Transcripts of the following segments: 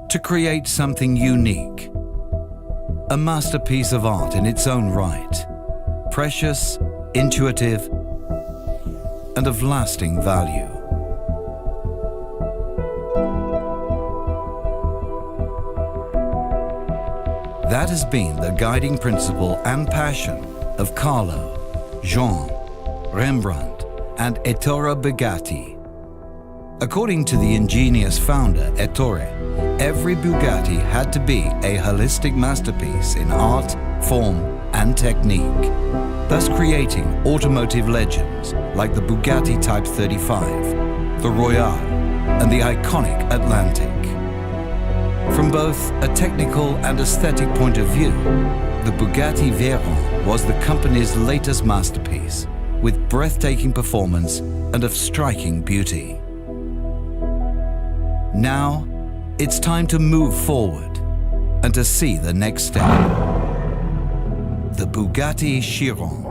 to create something unique. A masterpiece of art in its own right. Precious, intuitive, and of lasting value. That has been the guiding principle and passion of Carlo, Jean, Rembrandt, and Ettore Bugatti. According to the ingenious founder, Ettore, every Bugatti had to be a holistic masterpiece in art, form, and technique, thus creating automotive legends like the Bugatti Type 35, the Royale, and the iconic Atlantic. From both a technical and aesthetic point of view, the Bugatti Veyron was the company's latest masterpiece, with breathtaking performance and of striking beauty. Now, it's time to move forward and to see the next step. The Bugatti Chiron.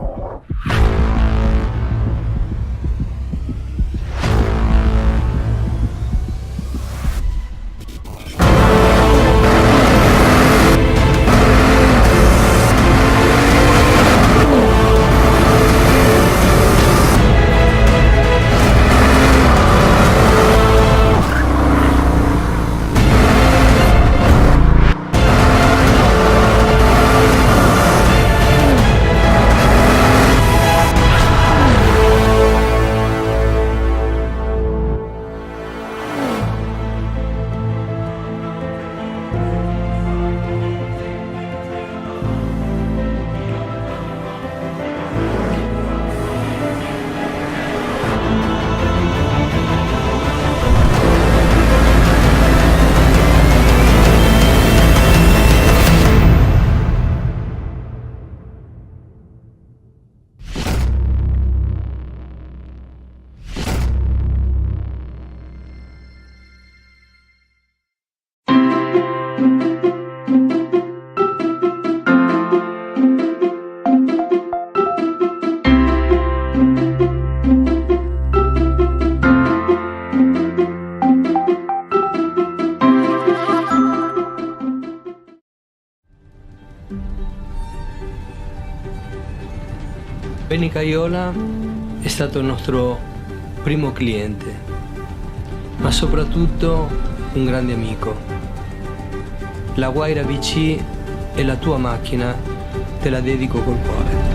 Benny Caiola è stato il nostro primo cliente, ma soprattutto un grande amico. La Guaira BC è la tua macchina, te la dedico col cuore.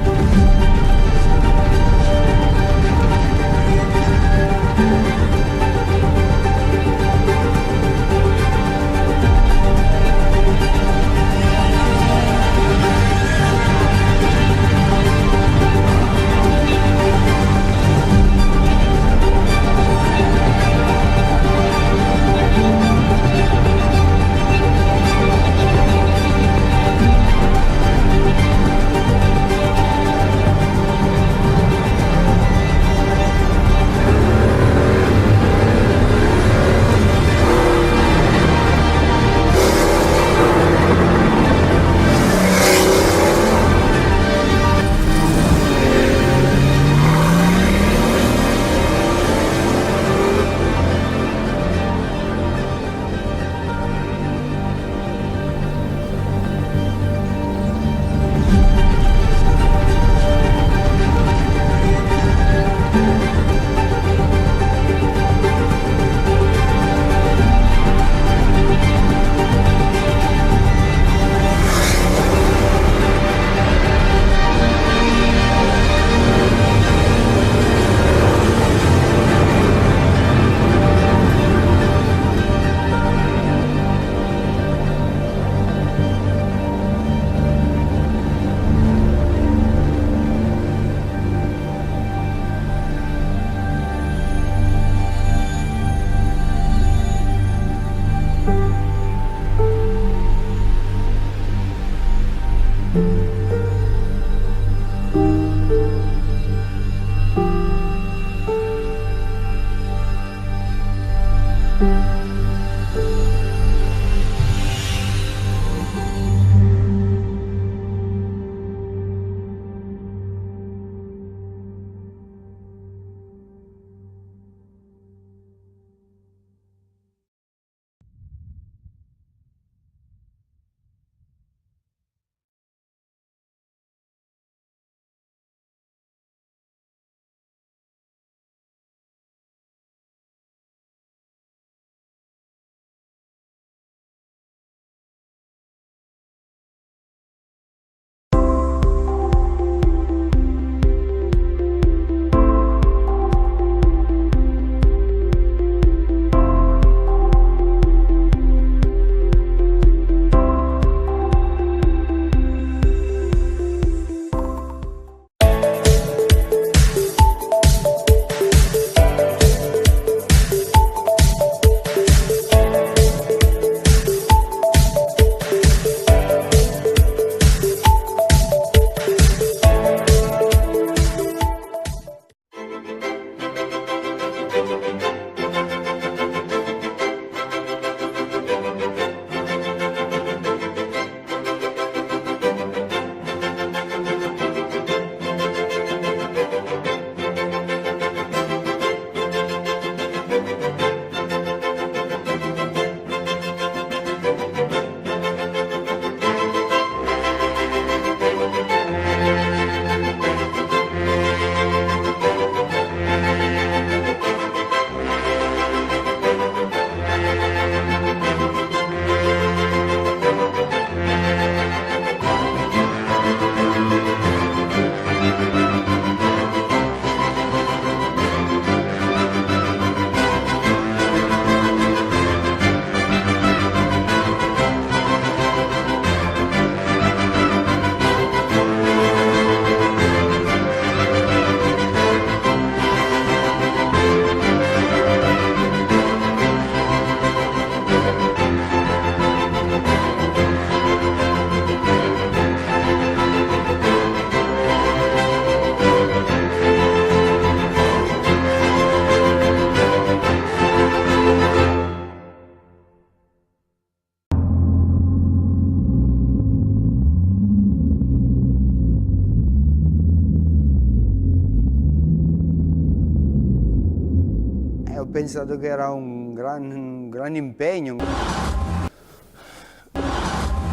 pensato che era un gran impegno.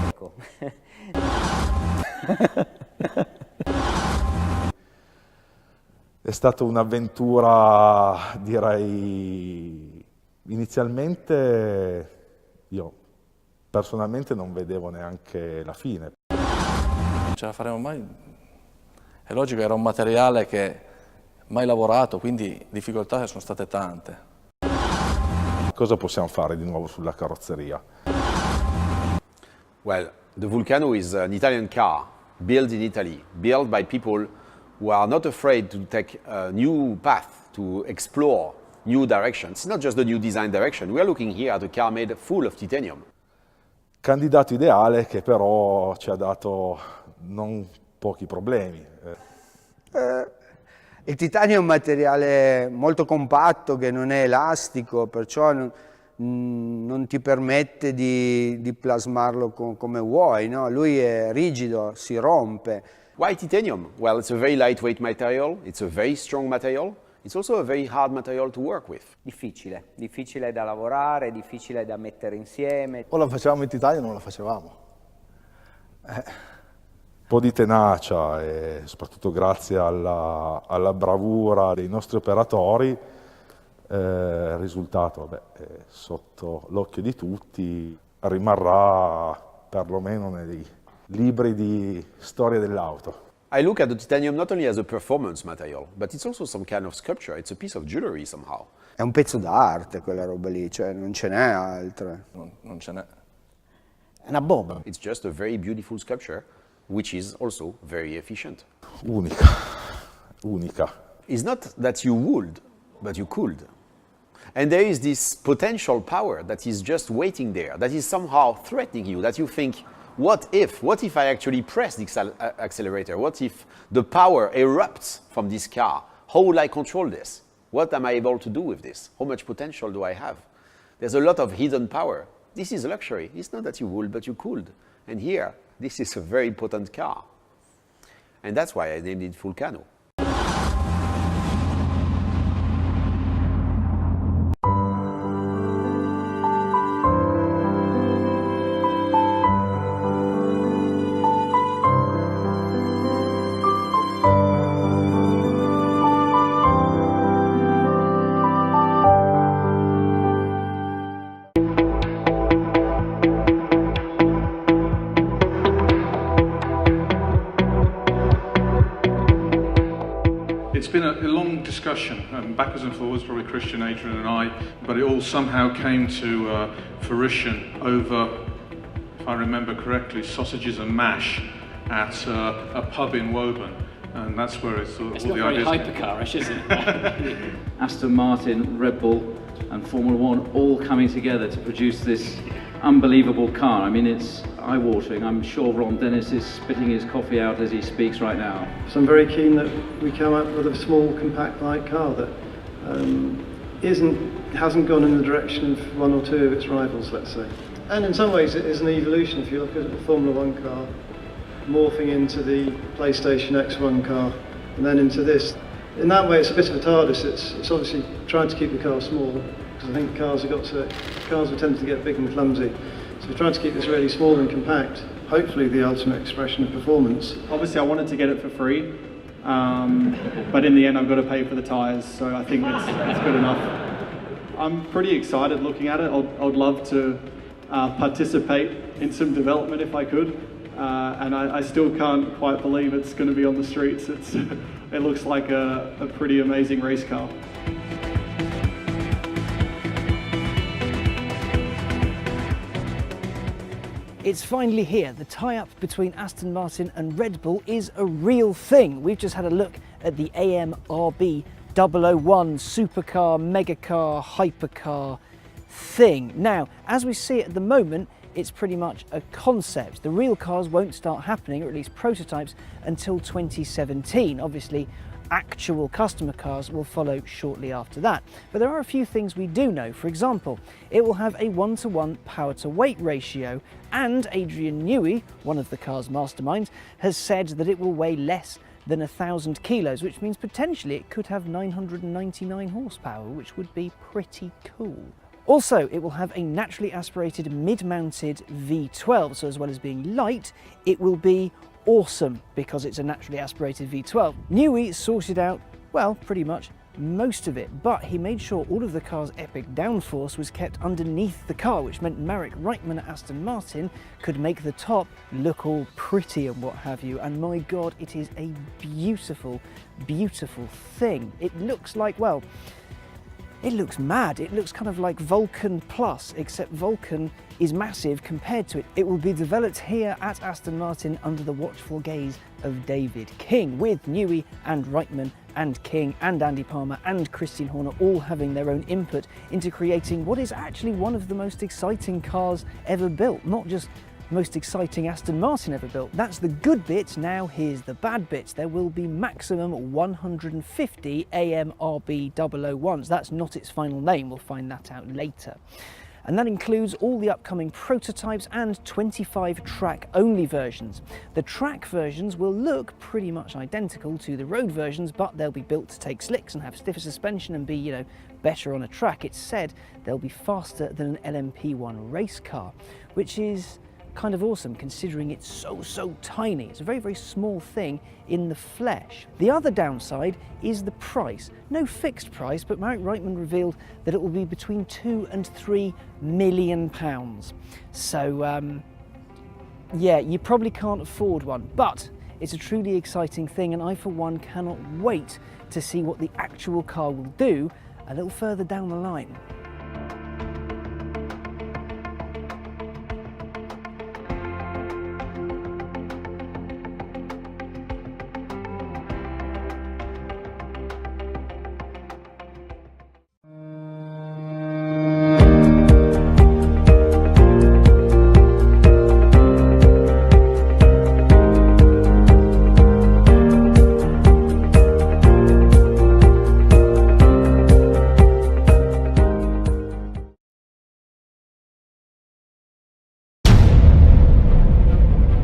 Ecco. È stata un'avventura, direi, inizialmente io personalmente non vedevo neanche la fine. Non ce la faremo mai. È logico, era un materiale che mai lavorato, quindi difficoltà sono state tante. Cosa possiamo fare di nuovo sulla carrozzeria? Well, the Vulcano is an Italian car built in Italy, built by people who are not afraid to take a new path, to explore new directions, not just the new design direction. We are looking here at a car made full of titanium. Candidato ideale che però ci ha dato non pochi problemi. Il titanio è un materiale molto compatto che non è elastico, perciò non ti permette di plasmarlo come vuoi, no? Lui è rigido, si rompe. Why titanium? Well, it's a very lightweight material, it's a very strong material, it's also a very hard material to work with. Difficile da lavorare, difficile da mettere insieme. O la facevamo in titanio o non la facevamo. Un po' di tenacia e soprattutto grazie alla bravura dei nostri operatori, il risultato, sotto l'occhio di tutti, rimarrà perlomeno nei libri di storia dell'auto. I look at the titanium not only as a performance material, but it's also some kind of sculpture, it's a piece of jewelry somehow. È un pezzo d'arte quella roba lì, cioè non ce n'è altre. Non ce n'è. È una bomba. It's just a very beautiful sculpture, which is also very efficient. Unica. It's not that you would, but you could. And there is this potential power that is just waiting there, that is somehow threatening you, that you think, what if I actually press the accelerator? What if the power erupts from this car? How will I control this? What am I able to do with this? How much potential do I have? There's a lot of hidden power. This is luxury. It's not that you would, but you could. And here, this is a very potent car. And that's why I named it Vulcano. It's been a long discussion, backwards and forwards, probably Christian, Adrian and I, but it all somehow came to fruition over, if I remember correctly, sausages and mash at a pub in Woburn, and that's where it's all the ideas. It's not very hypercarish, is it? Aston Martin, Red Bull and Formula One all coming together to produce this unbelievable car. I mean, it's eye-watering. I'm sure Ron Dennis is spitting his coffee out as he speaks right now. So I'm very keen that we come up with a small, compact, light car that hasn't gone in the direction of one or two of its rivals, let's say. And in some ways it is an evolution. If you look at the Formula One car, morphing into the PlayStation X1 car, and then into this. In that way it's a bit of a TARDIS. It's obviously trying to keep the car small, because I think cars will tend to get big and clumsy. So we're trying to keep this really small and compact, hopefully the ultimate expression of performance. Obviously I wanted to get it for free, but in the end I've got to pay for the tyres, so I think it's good enough. I'm pretty excited looking at it. I'd love to participate in some development if I could, and I still can't quite believe it's going to be on the streets. It looks like a pretty amazing race car. It's finally here. The tie-up between Aston Martin and Red Bull is a real thing. We've just had a look at the AMRB 001 supercar, megacar, hypercar thing. Now, as we see it at the moment, it's pretty much a concept. The real cars won't start happening, or at least prototypes, until 2017. Obviously, actual customer cars will follow shortly after that. But there are a few things we do know. For example, it will have a 1-to-1 power to weight ratio, and Adrian Newey, one of the car's masterminds, has said that it will weigh less than 1,000 kilos, which means potentially it could have 999 horsepower, which would be pretty cool. Also, it will have a naturally aspirated mid-mounted V12, so as well as being light, it will be awesome because it's a naturally aspirated V12. Newey sorted out, well, pretty much most of it, but he made sure all of the car's epic downforce was kept underneath the car, which meant Marek Reitman at Aston Martin could make the top look all pretty and what have you, and my god, it is a beautiful, beautiful thing. It looks like, well, it looks mad. It looks kind of like Vulcan Plus, except Vulcan is massive compared to it. It will be developed here at Aston Martin under the watchful gaze of David King, with Newey and Reitman and King and Andy Palmer and Christian Horner all having their own input into creating what is actually one of the most exciting cars ever built. Not just most exciting Aston Martin ever built. That's the good bit. Now here's the bad bits. There will be maximum 150 AMRB 001s. That's not its final name. We'll find that out later. And that includes all the upcoming prototypes and 25 track-only versions. The track versions will look pretty much identical to the road versions, but they'll be built to take slicks and have stiffer suspension and be, you know, better on a track. It's said they'll be faster than an LMP1 race car, which is kind of awesome considering it's so tiny. It's a very, very small thing in the flesh. The other downside is the price. No fixed price, but Marek Reitman revealed that it will be between £2 and £3 million. So yeah, you probably can't afford one, but it's a truly exciting thing, and I for one cannot wait to see what the actual car will do a little further down the line.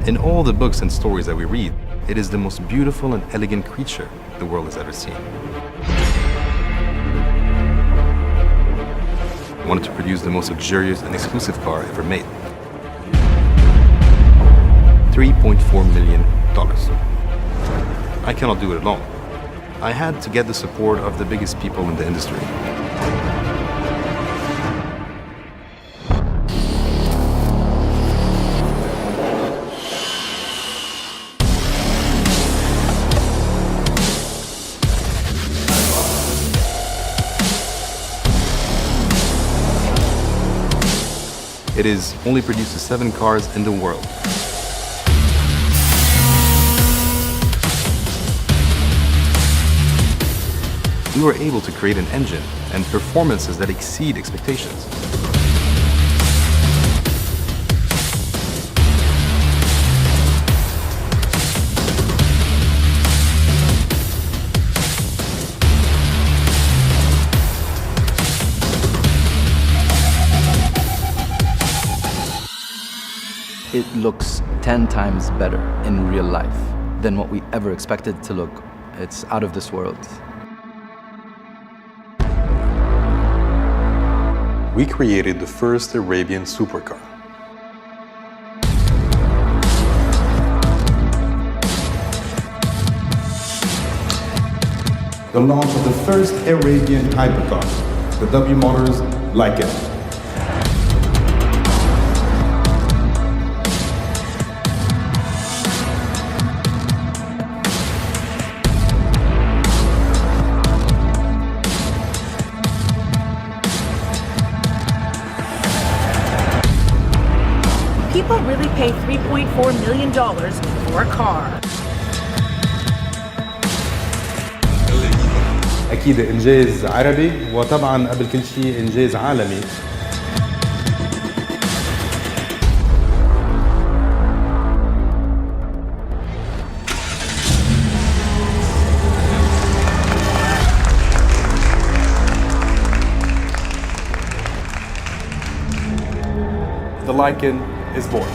In all the books and stories that we read, it is the most beautiful and elegant creature the world has ever seen. I wanted to produce the most luxurious and exclusive car ever made. $3.4 million. I cannot do it alone. I had to get the support of the biggest people in the industry. It is only produces 7 cars in the world. We were able to create an engine and performances that exceed expectations. It looks 10 times better in real life than what we ever expected to look. It's out of this world. We created the first Arabian supercar. The launch of the first Arabian hypercar, the W Motors Lycan. People really pay $3.4 million for a car. أكيد إنجاز عربي وطبعاً قبل كل شيء إنجاز عالمي. The Lycan is born.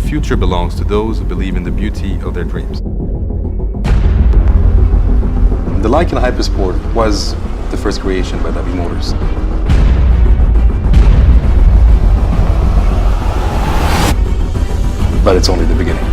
future belongs to those who believe in the beauty of their dreams. The Lycan Hypersport was the first creation by W Motors. But it's only the beginning.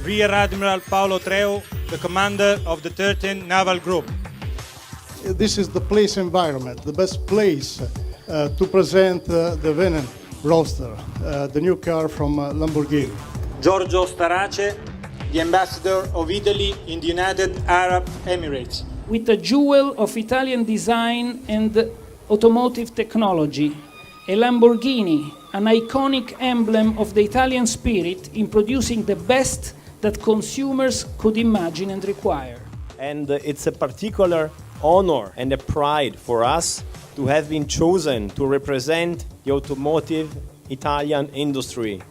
Rear Admiral Paolo Treu, the commander of the 13th Naval Group. This is the place environment, the best place to present the Venom Roadster, the new car from Lamborghini. Giorgio Starace, the ambassador of Italy in the United Arab Emirates. With a jewel of Italian design and automotive technology, a Lamborghini, an iconic emblem of the Italian spirit in producing the best that consumers could imagine and require. And it's a particular honor and a pride for us to have been chosen to represent the automotive Italian industry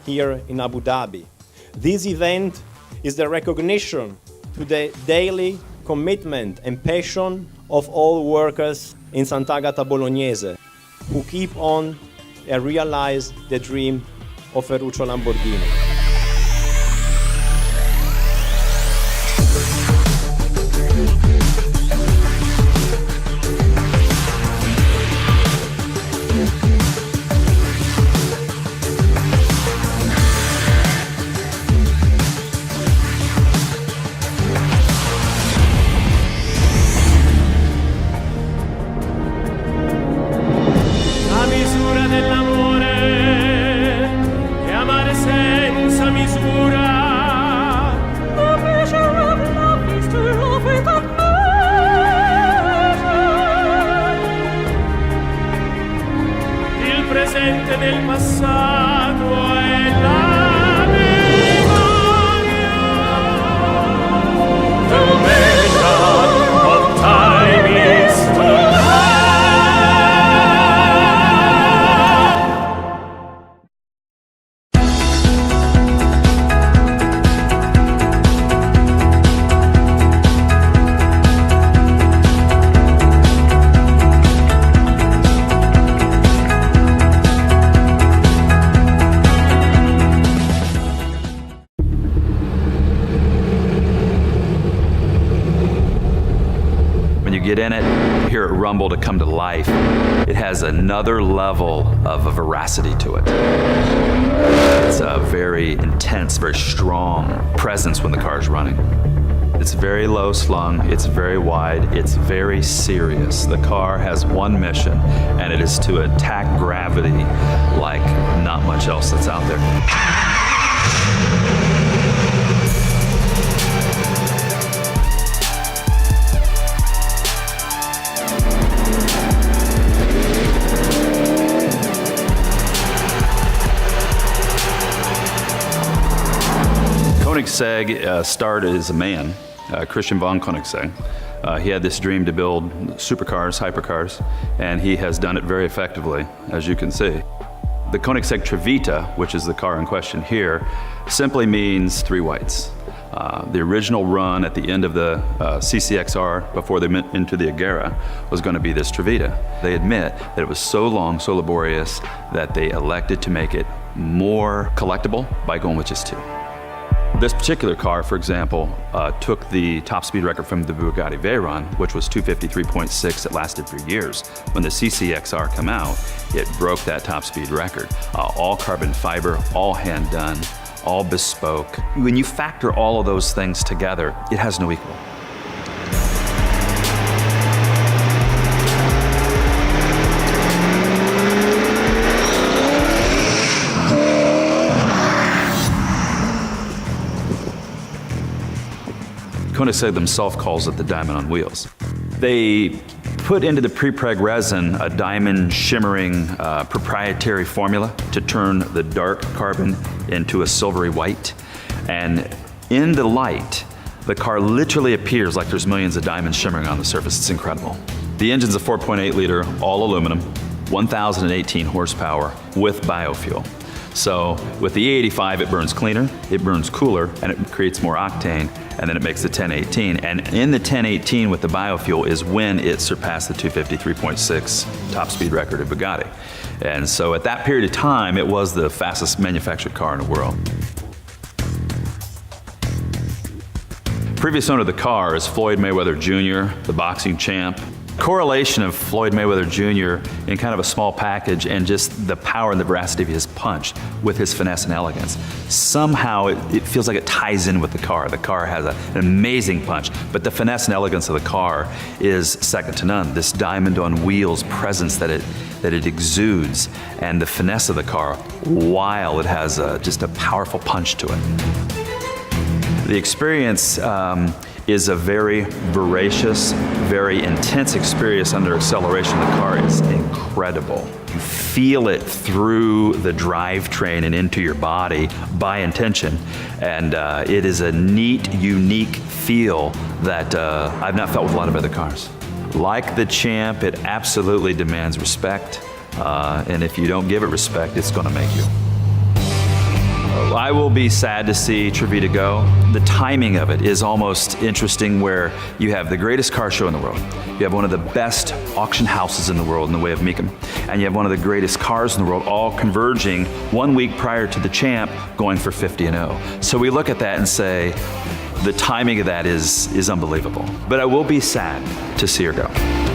here in Abu Dhabi. This event is the recognition to the daily commitment and passion of all workers in Sant'Agata Bolognese who keep on and realize the dream of Ferruccio Lamborghini. Del passato e la memoria. The measure of time is too get in it, you hear it rumble to come to life. It has another level of a veracity to it. It's a very intense, very strong presence when the car is running. It's very low slung, it's very wide, it's very serious. The car has one mission, and it is to attack gravity like not much else that's out there. Koenigsegg started as a man, Christian von Koenigsegg. He had this dream to build supercars, hypercars, and he has done it very effectively, as you can see. The Koenigsegg Trevita, which is the car in question here, simply means three whites. The original run at the end of the CCXR before they went into the Agera was going to be this Trevita. They admit that it was so long, so laborious, that they elected to make it more collectible by going with just two. This particular car, for example, took the top speed record from the Bugatti Veyron, which was 253.6. It lasted for years. When the CCXR came out, it broke that top speed record. All carbon fiber, all hand done, all bespoke. When you factor all of those things together, it has no equal. Koenigsegg themselves calls it the diamond on wheels. They put into the pre-preg resin a diamond shimmering proprietary formula to turn the dark carbon into a silvery white. And in the light, the car literally appears like there's millions of diamonds shimmering on the surface. It's incredible. The engine's a 4.8 liter, all aluminum, 1,018 horsepower with biofuel. So with the E85, it burns cleaner, it burns cooler, and it creates more octane, and then it makes the 1018. And in the 1018 with the biofuel is when it surpassed the 253.6 top speed record of Bugatti. And so at that period of time, it was the fastest manufactured car in the world. Previous owner of the car is Floyd Mayweather Jr., the boxing champ. Correlation of Floyd Mayweather Jr. in kind of a small package and just the power and the veracity of his punch with his finesse and elegance. Somehow it feels like it ties in with the car. The car has an amazing punch, but the finesse and elegance of the car is second to none. This diamond on wheels presence that it exudes, and the finesse of the car while it has just a powerful punch to it. The experience is a very voracious, very intense experience under acceleration. The car is incredible. You feel it through the drivetrain and into your body by intention. And it is a neat, unique feel that I've not felt with a lot of other cars. Like the Champ, it absolutely demands respect. And if you don't give it respect, it's gonna make you. I will be sad to see Trevita go. The timing of it is almost interesting, where you have the greatest car show in the world, you have one of the best auction houses in the world in the way of Mecum, and you have one of the greatest cars in the world all converging 1 week prior to the champ going for 50-0. So we look at that and say, the timing of that is unbelievable. But I will be sad to see her go.